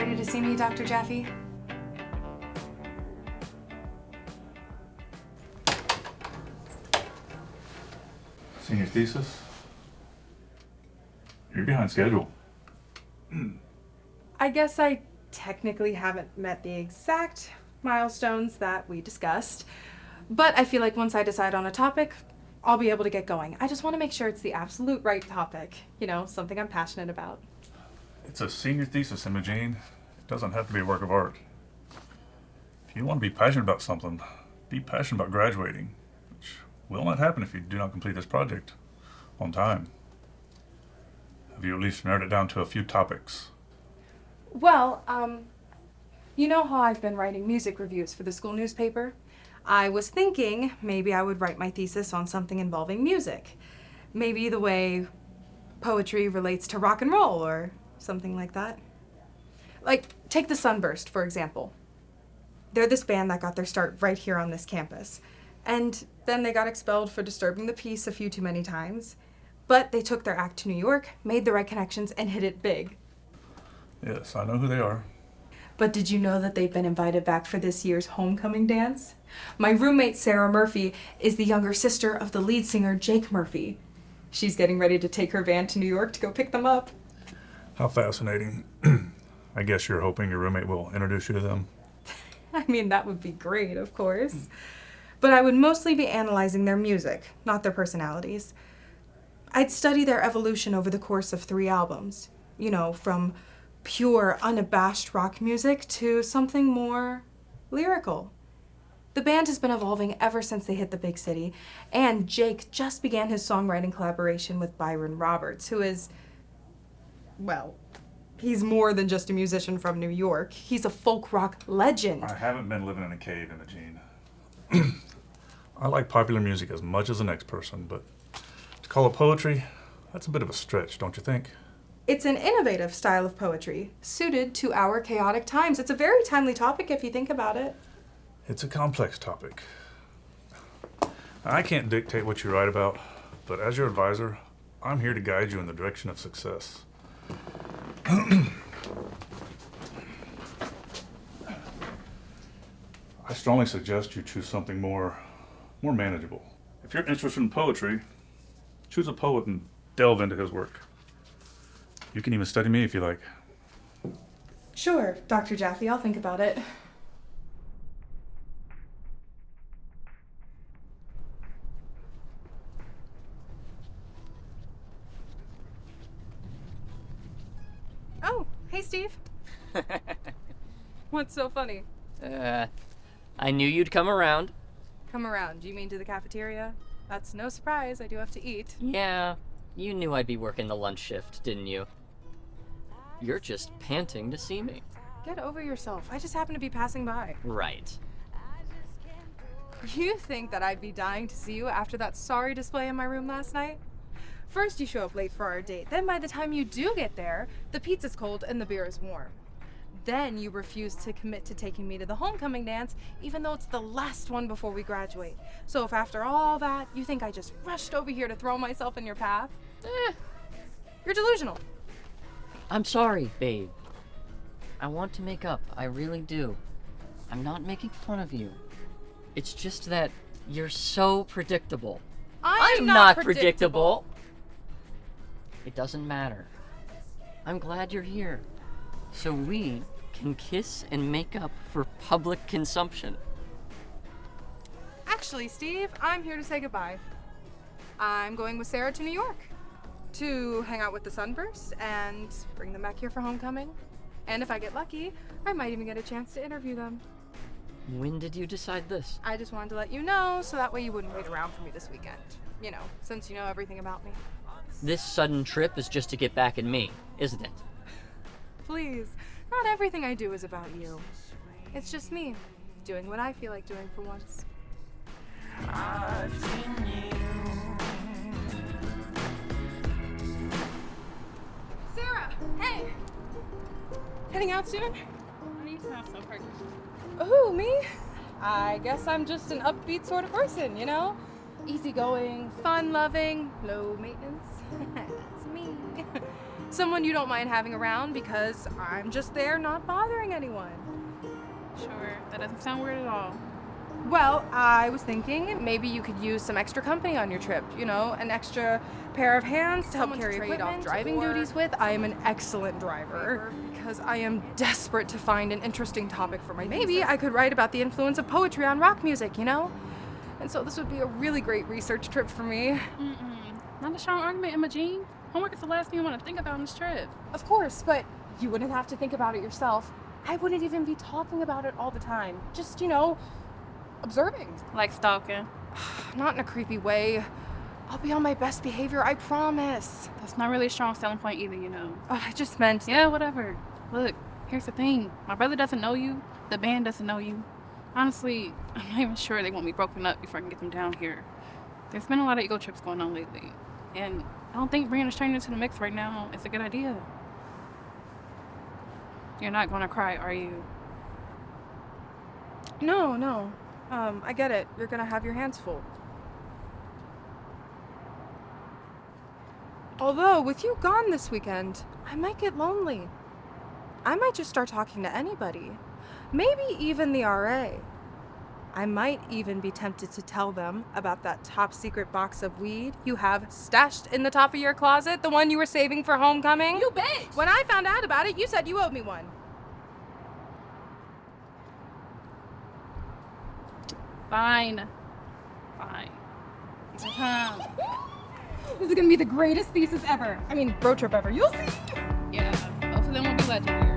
ready to see me, Dr. Jaffe? Senior thesis? You're behind schedule. I guess I technically haven't met the exact milestones that we discussed, but I feel like once I decide on a topic, I'll be able to get going. I just want to make sure it's the absolute right topic, something I'm passionate about. It's a senior thesis, Imogene. It doesn't have to be a work of art. If you want to be passionate about something, be passionate about graduating, which will not happen if you do not complete this project on time. Have you at least narrowed it down to a few topics? Well, you know how I've been writing music reviews for the school newspaper? I was thinking maybe I would write my thesis on something involving music. Maybe the way poetry relates to rock and roll or something like that. Like, take the Sunburst, for example. They're this band that got their start right here on this campus. And then they got expelled for disturbing the peace a few too many times. But they took their act to New York, made the right connections, and hit it big. Yes, I know who they are. But did you know that they've been invited back for this year's homecoming dance? My roommate, Sarah Murphy, is the younger sister of the lead singer, Jake Murphy. She's getting ready to take her van to New York to go pick them up. How fascinating. I guess you're hoping your roommate will introduce you to them. I mean, that would be great, of course. But I would mostly be analyzing their music, not their personalities. I'd study their evolution over the course of 3 albums. From pure, unabashed rock music to something more lyrical. The band has been evolving ever since they hit the big city, and Jake just began his songwriting collaboration with Byron Roberts, who is, well, he's more than just a musician from New York. He's a folk rock legend. I haven't been living in a cave, Imogene. I like popular music as much as the next person, but to call it poetry, that's a bit of a stretch, don't you think? It's an innovative style of poetry, suited to our chaotic times. It's a very timely topic if you think about it. It's a complex topic. I can't dictate what you write about, but as your advisor, I'm here to guide you in the direction of success. I strongly suggest you choose something more manageable. If you're interested in poetry, choose a poet and delve into his work. You can even study me if you like. Sure, Dr. Jaffe, I'll think about it. Oh, hey, Steve. What's so funny? I knew you'd come around. Come around, you mean to the cafeteria? That's no surprise, I do have to eat. Yeah, you knew I'd be working the lunch shift, didn't you? You're just panting to see me. Get over yourself. I just happen to be passing by. Right. You think that I'd be dying to see you after that sorry display in my room last night? First you show up late for our date, then by the time you do get there, the pizza's cold and the beer is warm. Then you refuse to commit to taking me to the homecoming dance, even though it's the last one before we graduate. So if after all that, you think I just rushed over here to throw myself in your path, you're delusional. I'm sorry, babe. I want to make up, I really do. I'm not making fun of you. It's just that you're so predictable. I'm not predictable. It doesn't matter. I'm glad you're here, so we can kiss and make up for public consumption. Actually, Steve, I'm here to say goodbye. I'm going with Sarah to New York to hang out with the Sunburst and bring them back here for homecoming. And if I get lucky, I might even get a chance to interview them. When did you decide this? I just wanted to let you know so that way you wouldn't wait around for me this weekend. Since you know everything about me. This sudden trip is just to get back at me, isn't it? Please, not everything I do is about you. It's just me, doing what I feel like doing for once. Sarah, hey! Heading out soon? Oh, me? I guess I'm just an upbeat sort of person, Easygoing, fun-loving, low maintenance. That's me. Someone you don't mind having around because I'm just there not bothering anyone. Sure, that doesn't sound weird at all. Well, I was thinking maybe you could use some extra company on your trip, you know, an extra pair of hands to help carry trade off equipment driving or duties with. I am an excellent driver because I am desperate to find an interesting topic for my Maybe I could write about the influence of poetry on rock music, you know? And so this would be a really great research trip for me. Not a strong argument, Imogene. Homework is the last thing you want to think about on this trip. Of course, but you wouldn't have to think about it yourself. I wouldn't even be talking about it all the time. Just, you know, observing. Like stalking. Not in a creepy way. I'll be on my best behavior, I promise. That's not really a strong selling point either, you know. I just meant... Yeah, whatever. Look, here's the thing. My brother doesn't know you. The band doesn't know you. Honestly, I'm not even sure they want me broken up before I can get them down here. There's been a lot of ego trips going on lately. And I don't think bringing a stranger into the mix right now is a good idea. You're not going to cry, are you? No. I get it. You're gonna have your hands full. Although, with you gone this weekend, I might get lonely. I might just start talking to anybody. Maybe even the RA. I might even be tempted to tell them about that top secret box of weed you have stashed in the top of your closet, the one you were saving for homecoming. You bitch! When I found out about it, you said you owed me one. Fine. This is gonna be the greatest thesis ever. I mean, road trip ever. You'll see. Yeah, both of them will be legendary.